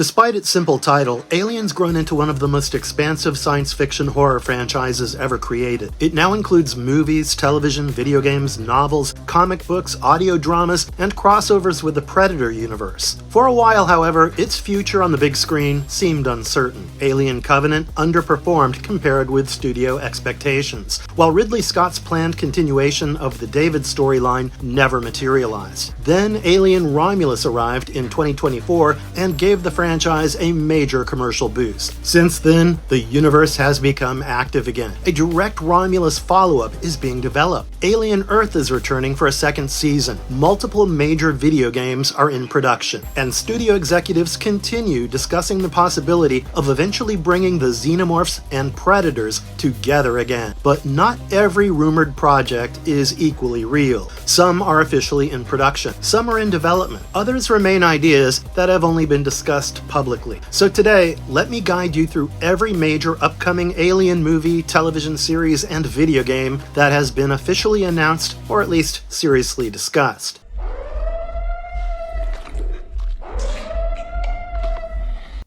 Despite its simple title, Alien's grown into one of the most expansive science fiction horror franchises ever created. It now includes movies, television, video games, novels, comic books, audio dramas, and crossovers with the Predator universe. For a while, however, its future on the big screen seemed uncertain. Alien Covenant underperformed compared with studio expectations, while Ridley Scott's planned continuation of the David storyline never materialized. Then Alien Romulus arrived in 2024 and gave the franchise a major commercial boost. Since then, the universe has become active again. A direct Romulus follow-up is being developed. Alien Earth is returning for a second season. Multiple major video games are in production, and studio executives continue discussing the possibility of eventually bringing the Xenomorphs and Predators together again. But not every rumored project is equally real. Some are officially in production, some are in development, others remain ideas that have only been discussed publicly. So today, let me guide you through every major upcoming Alien movie, television series, and video game that has been officially announced or at least seriously discussed.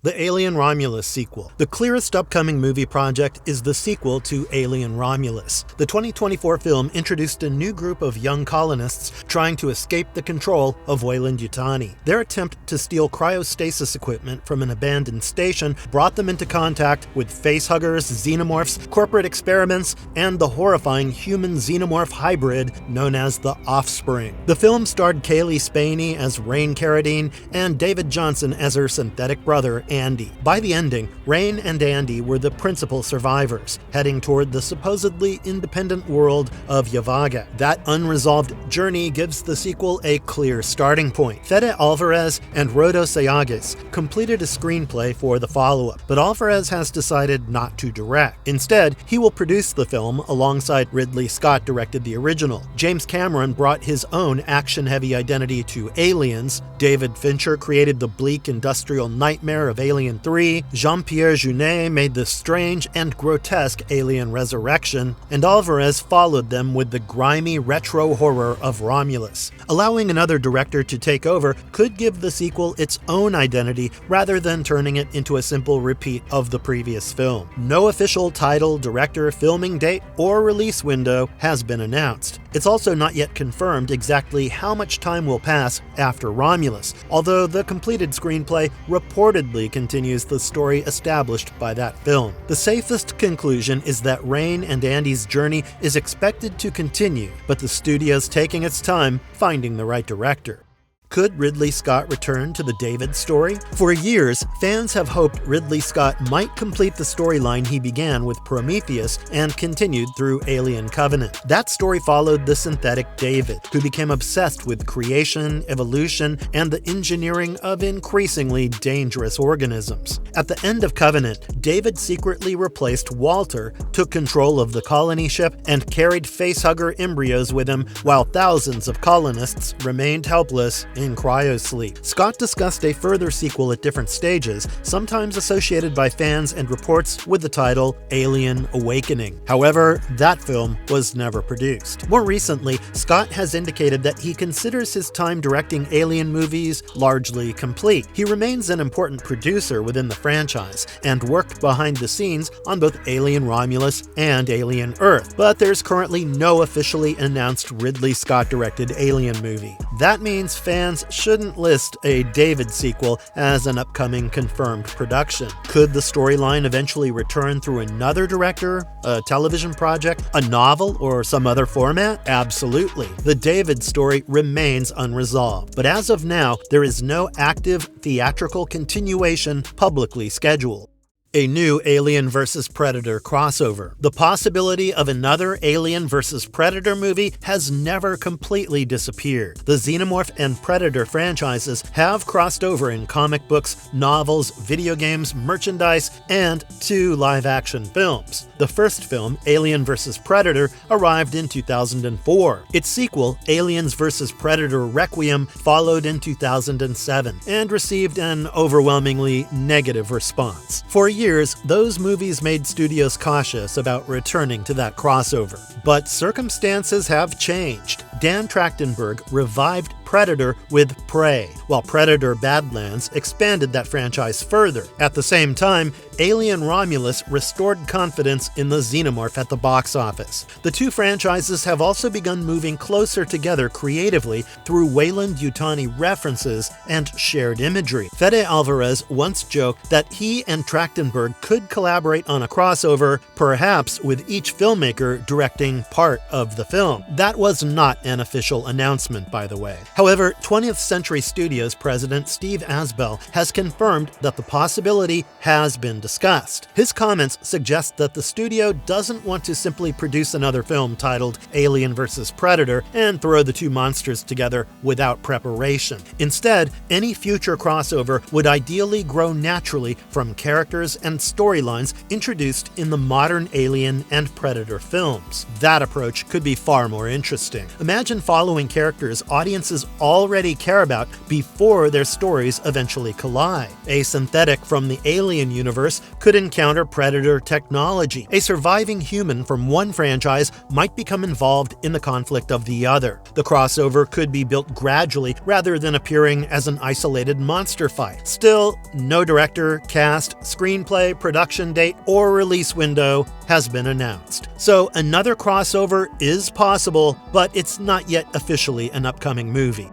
The Alien Romulus sequel. The clearest upcoming movie project is the sequel to Alien Romulus. The 2024 film introduced a new group of young colonists trying to escape the control of Weyland-Yutani. Their attempt to steal cryostasis equipment from an abandoned station brought them into contact with facehuggers, xenomorphs, corporate experiments, and the horrifying human-xenomorph hybrid known as the Offspring. The film starred Kaylee Spaney as Rain Carradine and David Johnson as her synthetic brother, Andy. By the ending, Rain and Andy were the principal survivors, heading toward the supposedly independent world of Yavaga. That unresolved journey gives the sequel a clear starting point. Fede Alvarez and Rodo Sayagues completed a screenplay for the follow-up, but Alvarez has decided not to direct. Instead, he will produce the film alongside Ridley Scott directed the original. James Cameron brought his own action-heavy identity to Aliens. David Fincher created the bleak industrial nightmare of Alien 3, Jean-Pierre Jeunet made the strange and grotesque Alien Resurrection, and Alvarez followed them with the grimy retro horror of Romulus. Allowing another director to take over could give the sequel its own identity rather than turning it into a simple repeat of the previous film. No official title, director, filming date, or release window has been announced. It's also not yet confirmed exactly how much time will pass after Romulus, although the completed screenplay reportedly continues the story established by that film. The safest conclusion is that Rain and Andy's journey is expected to continue, but the studio's taking its time finding the right director. Could Ridley Scott return to the David story? For years, fans have hoped Ridley Scott might complete the storyline he began with Prometheus and continued through Alien Covenant. That story followed the synthetic David, who became obsessed with creation, evolution, and the engineering of increasingly dangerous organisms. At the end of Covenant, David secretly replaced Walter, took control of the colony ship, and carried facehugger embryos with him while thousands of colonists remained helpless in cryosleep. Scott discussed a further sequel at different stages, sometimes associated by fans and reports with the title Alien Awakening. However, that film was never produced. More recently, Scott has indicated that he considers his time directing Alien movies largely complete. He remains an important producer within the franchise and worked behind the scenes on both Alien Romulus and Alien Earth, but there's currently no officially announced Ridley Scott-directed Alien movie. That means fans shouldn't list a David sequel as an upcoming confirmed production. Could the storyline eventually return through another director, a television project, a novel, or some other format? Absolutely. The David story remains unresolved, but as of now, there is no active theatrical continuation publicly scheduled. A new Alien vs. Predator crossover. The possibility of another Alien vs. Predator movie has never completely disappeared. The Xenomorph and Predator franchises have crossed over in comic books, novels, video games, merchandise, and 2 live-action films. The first film, Alien vs. Predator, arrived in 2004. Its sequel, Aliens vs. Predator Requiem, followed in 2007 and received an overwhelmingly negative response. For years, those movies made studios cautious about returning to that crossover. But circumstances have changed. Dan Trachtenberg revived Predator with Prey, while Predator Badlands expanded that franchise further. At the same time, Alien Romulus restored confidence in the Xenomorph at the box office. The two franchises have also begun moving closer together creatively through Weyland-Yutani references and shared imagery. Fede Alvarez once joked that he and Trachtenberg could collaborate on a crossover, perhaps with each filmmaker directing part of the film. That was not an official announcement, by the way. However, 20th Century Studios president Steve Asbell has confirmed that the possibility has been discussed. His comments suggest that the studio doesn't want to simply produce another film titled Alien vs. Predator and throw the two monsters together without preparation. Instead, any future crossover would ideally grow naturally from characters and storylines introduced in the modern Alien and Predator films. That approach could be far more interesting. Imagine following characters audiences already care about before their stories eventually collide. A synthetic from the Alien universe could encounter Predator technology. A surviving human from one franchise might become involved in the conflict of the other. The crossover could be built gradually rather than appearing as an isolated monster fight. Still, no director, cast, screenplay, production date, or release window has been announced. So another crossover is possible, but it's not yet officially an upcoming movie.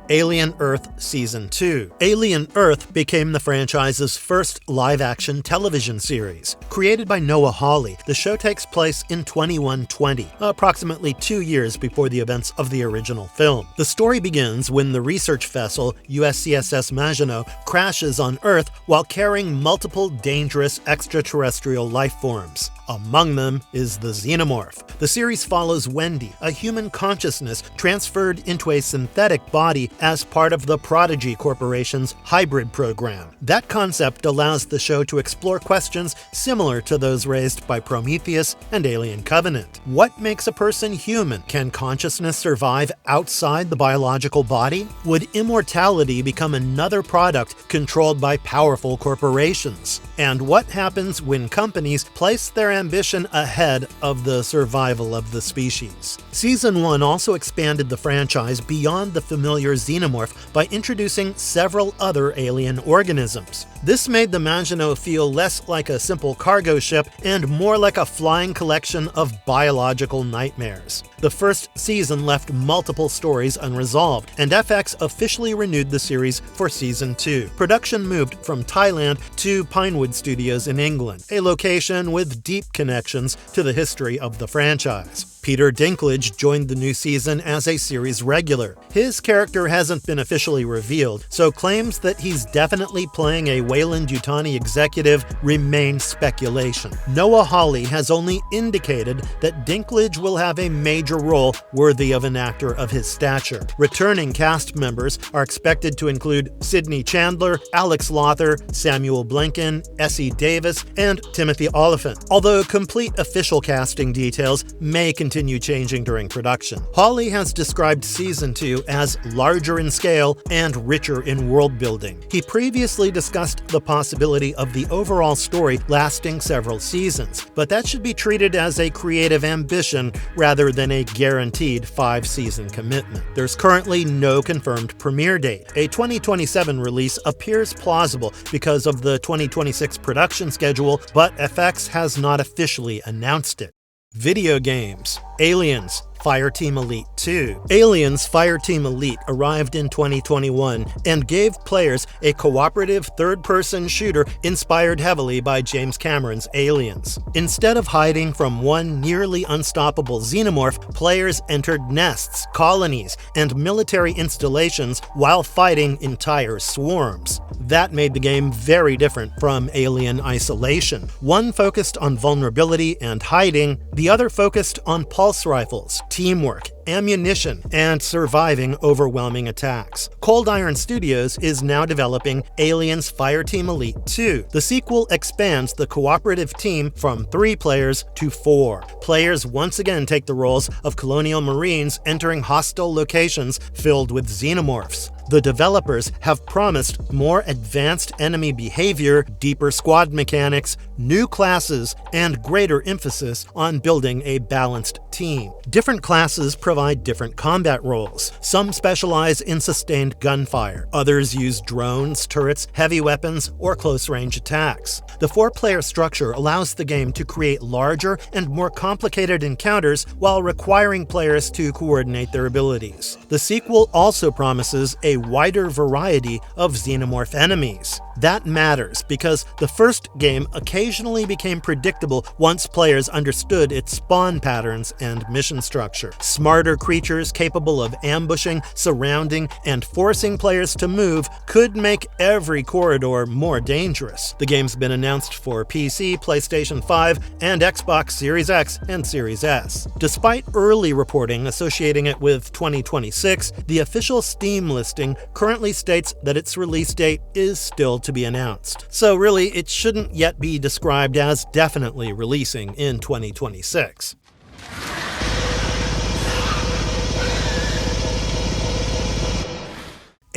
Alien Earth Season 2. Alien Earth became the franchise's first live-action television series. Created by Noah Hawley, the show takes place in 2120, approximately 2 years before the events of the original film. The story begins when the research vessel USCSS Maginot crashes on Earth while carrying multiple dangerous extraterrestrial life forms. Among them is the Xenomorph. The series follows Wendy, a human consciousness transferred into a synthetic body as part of the Prodigy Corporation's hybrid program. That concept allows the show to explore questions similar to those raised by Prometheus and Alien Covenant. What makes a person human? Can consciousness survive outside the biological body? Would immortality become another product controlled by powerful corporations? And what happens when companies place their ambition ahead of the survival of the species? Season 1 also expanded the franchise beyond the familiar Xenomorph by introducing several other alien organisms. This made the Maginot feel less like a simple cargo ship and more like a flying collection of biological nightmares. The first season left multiple stories unresolved, and FX officially renewed the series for Season 2. Production moved from Thailand to Pinewood Studios in England, a location with deep connections to the history of the franchise. Peter Dinklage joined the new season as a series regular. His character hasn't been officially revealed, so claims that he's definitely playing a Weyland-Yutani executive remain speculation. Noah Hawley has only indicated that Dinklage will have a major role worthy of an actor of his stature. Returning cast members are expected to include Sidney Chandler, Alex Lothar, Samuel Blinken, Essie Davis, and Timothy Oliphant, although complete official casting details may continue changing during production. Hawley has described Season 2 as larger in scale and richer in world building. He previously discussed the possibility of the overall story lasting several seasons, but that should be treated as a creative ambition rather than a guaranteed 5-season commitment. There's currently no confirmed premiere date. A 2027 release appears plausible because of the 2026 production schedule, but FX has not officially announced it. Video games. Aliens Fireteam Elite 2. Aliens Fireteam Elite arrived in 2021 and gave players a cooperative third-person shooter inspired heavily by James Cameron's Aliens. Instead of hiding from one nearly unstoppable xenomorph, players entered nests, colonies, and military installations while fighting entire swarms. That made the game very different from Alien Isolation. One focused on vulnerability and hiding, the other focused on pulse rifles, teamwork, ammunition, and surviving overwhelming attacks. Cold Iron Studios is now developing Aliens Fireteam Elite 2. The sequel expands the cooperative team from 3 players to 4. Players once again take the roles of colonial marines entering hostile locations filled with xenomorphs. The developers have promised more advanced enemy behavior, deeper squad mechanics, new classes, and greater emphasis on building a balanced team. Different classes provide different combat roles. Some specialize in sustained gunfire, others use drones, turrets, heavy weapons, or close-range attacks. The four-player structure allows the game to create larger and more complicated encounters while requiring players to coordinate their abilities. The sequel also promises a wider variety of xenomorph enemies. That matters because the first game occasionally became predictable once players understood its spawn patterns and mission structure. Smarter creatures capable of ambushing, surrounding, and forcing players to move could make every corridor more dangerous. The game's been announced for PC, PlayStation 5, and Xbox Series X and Series S. Despite early reporting associating it with 2026, the official Steam listing currently states that its release date is still to be announced. So really, it shouldn't yet be described as definitely releasing in 2026.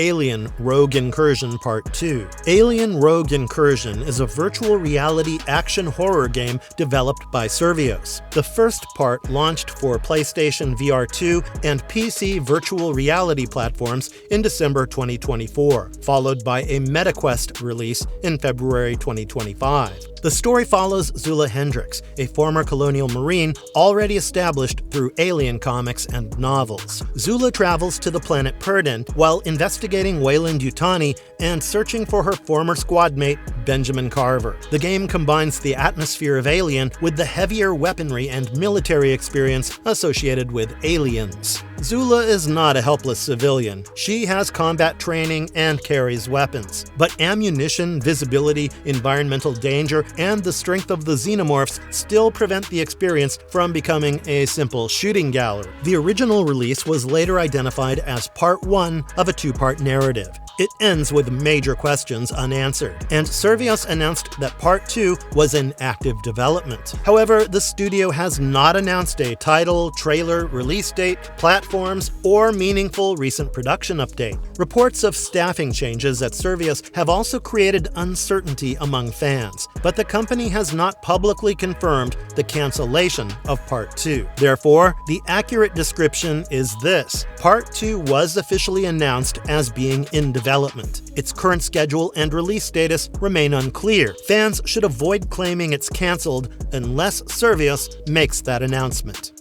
Alien Rogue Incursion Part 2. Alien Rogue Incursion is a virtual reality action horror game developed by Survios. The first part launched for PlayStation VR 2 and PC virtual reality platforms in December 2024, followed by a MetaQuest release in February 2025. The story follows Zula Hendricks, a former colonial marine already established through Alien comics and novels. Zula travels to the planet Purdon while investigating Weyland-Yutani and searching for her former squad mate, Benjamin Carver. The game combines the atmosphere of Alien with the heavier weaponry and military experience associated with Aliens. Zula is not a helpless civilian. She has combat training and carries weapons. But ammunition, visibility, environmental danger, and the strength of the xenomorphs still prevent the experience from becoming a simple shooting gallery. The original release was later identified as Part 1 of a two-part narrative. It ends with major questions unanswered, and Survios announced that Part 2 was in active development. However, the studio has not announced a title, trailer, release date, platforms, or meaningful recent production update. Reports of staffing changes at Survios have also created uncertainty among fans, but the company has not publicly confirmed the cancellation of Part 2. Therefore, the accurate description is this: Part 2 was officially announced as being in development. Its current schedule and release status remain unclear. Fans should avoid claiming it's cancelled unless Survios makes that announcement.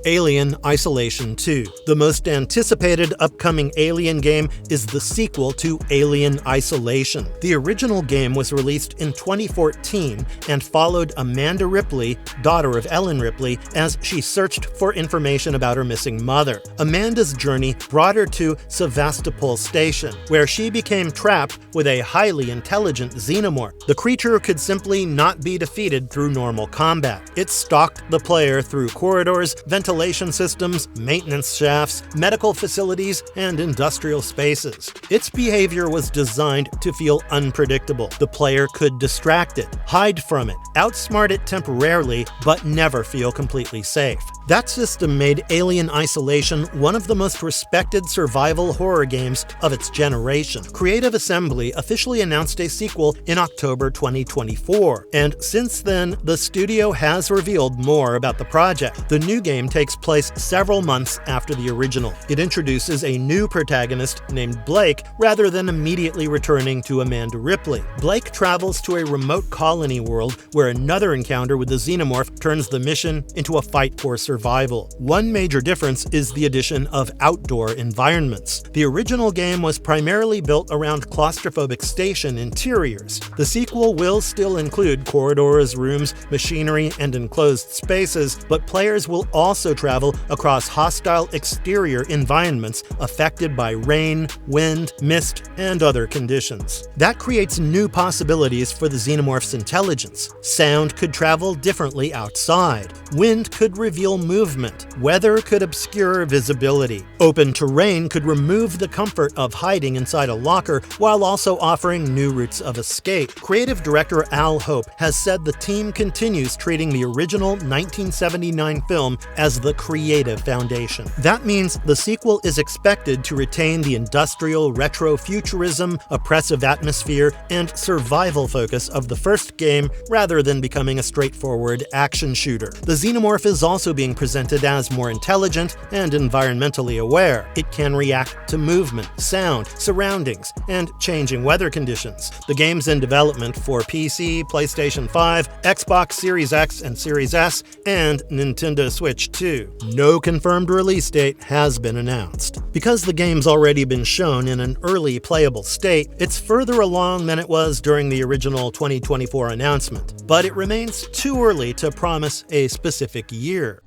Alien Isolation 2. The most anticipated upcoming Alien game is the sequel to Alien Isolation. The original game was released in 2014 and followed Amanda Ripley, daughter of Ellen Ripley, as she searched for information about her missing mother. Amanda's journey brought her to Sevastopol Station, where she became trapped with a highly intelligent xenomorph. The creature could simply not be defeated through normal combat. It stalked the player through corridors, ventilation systems, maintenance shafts, medical facilities, and industrial spaces. Its behavior was designed to feel unpredictable. The player could distract it, hide from it, outsmart it temporarily, but never feel completely safe. That system made Alien Isolation one of the most respected survival horror games of its generation. Creative Assembly officially announced a sequel in October 2024, and since then, the studio has revealed more about the project. The new game takes place several months after the original. It introduces a new protagonist named Blake, rather than immediately returning to Amanda Ripley. Blake travels to a remote colony world where another encounter with the xenomorph turns the mission into a fight for survival. One major difference is the addition of outdoor environments. The original game was primarily built around claustrophobic station interiors. The sequel will still include corridors, rooms, machinery, and enclosed spaces, but players will also travel across hostile exterior environments affected by rain, wind, mist, and other conditions. That creates new possibilities for the xenomorph's intelligence. Sound could travel differently outside. Wind could reveal movement. Weather could obscure visibility. Open terrain could remove the comfort of hiding inside a locker while also offering new routes of escape. Creative director Al Hope has said the team continues treating the original 1979 film as the creative foundation. That means the sequel is expected to retain the industrial retrofuturism, oppressive atmosphere, and survival focus of the first game rather than becoming a straightforward action shooter. The Xenomorph is also being presented as more intelligent and environmentally aware. It can react to movement, sound, surroundings, and changing weather conditions. The game's in development for PC, PlayStation 5, Xbox Series X and Series S, and Nintendo Switch 2. No confirmed release date has been announced. Because the game's already been shown in an early playable state, it's further along than it was during the original 2024 announcement, but it remains too early to promise a specific year.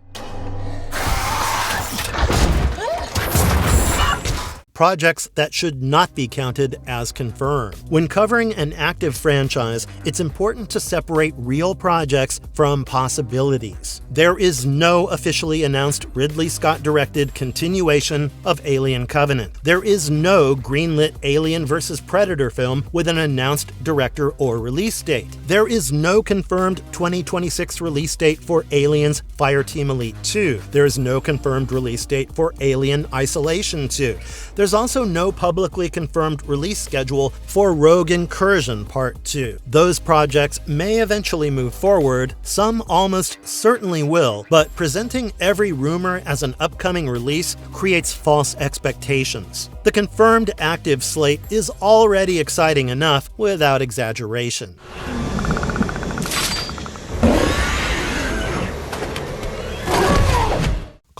Projects that should not be counted as confirmed. When covering an active franchise, it's important to separate real projects from possibilities. There is no officially announced Ridley Scott-directed continuation of Alien Covenant. There is no greenlit Alien vs. Predator film with an announced director or release date. There is no confirmed 2026 release date for Aliens Fireteam Elite 2. There is no confirmed release date for Alien Isolation 2. There's also no publicly confirmed release schedule for Rogue Incursion Part 2. Those projects may eventually move forward, some almost certainly will, but presenting every rumor as an upcoming release creates false expectations. The confirmed active slate is already exciting enough without exaggeration.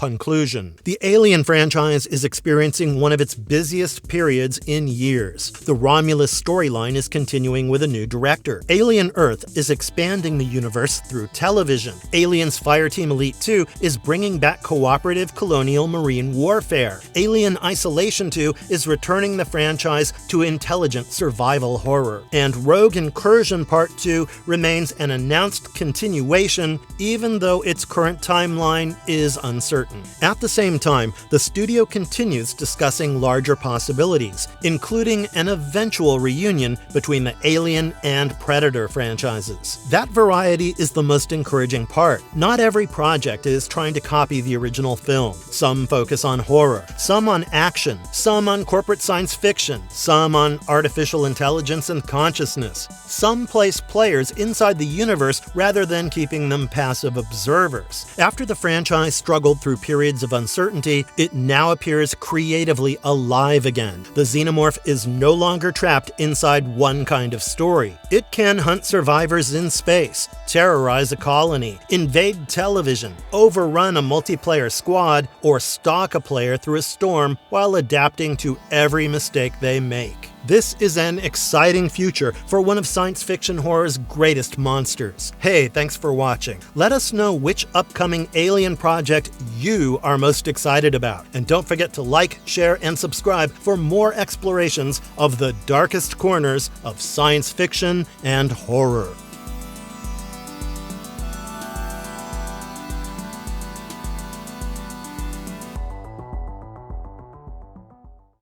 Conclusion. The Alien franchise is experiencing one of its busiest periods in years. The Romulus storyline is continuing with a new director. Alien Earth is expanding the universe through television. Aliens Fireteam Elite 2 is bringing back cooperative colonial marine warfare. Alien Isolation 2 is returning the franchise to intelligent survival horror. And Rogue Incursion Part 2 remains an announced continuation, even though its current timeline is uncertain. At the same time, the studio continues discussing larger possibilities, including an eventual reunion between the Alien and Predator franchises. That variety is the most encouraging part. Not every project is trying to copy the original film. Some focus on horror, some on action, some on corporate science fiction, some on artificial intelligence and consciousness. Some place players inside the universe rather than keeping them passive observers. After the franchise struggled through periods of uncertainty, it now appears creatively alive again. The Xenomorph is no longer trapped inside one kind of story. It can hunt survivors in space, terrorize a colony, invade television, overrun a multiplayer squad, or stalk a player through a storm while adapting to every mistake they make. This is an exciting future for one of science fiction horror's greatest monsters. Hey, thanks for watching. Let us know which upcoming Alien project you are most excited about. And don't forget to like, share, and subscribe for more explorations of the darkest corners of science fiction and horror.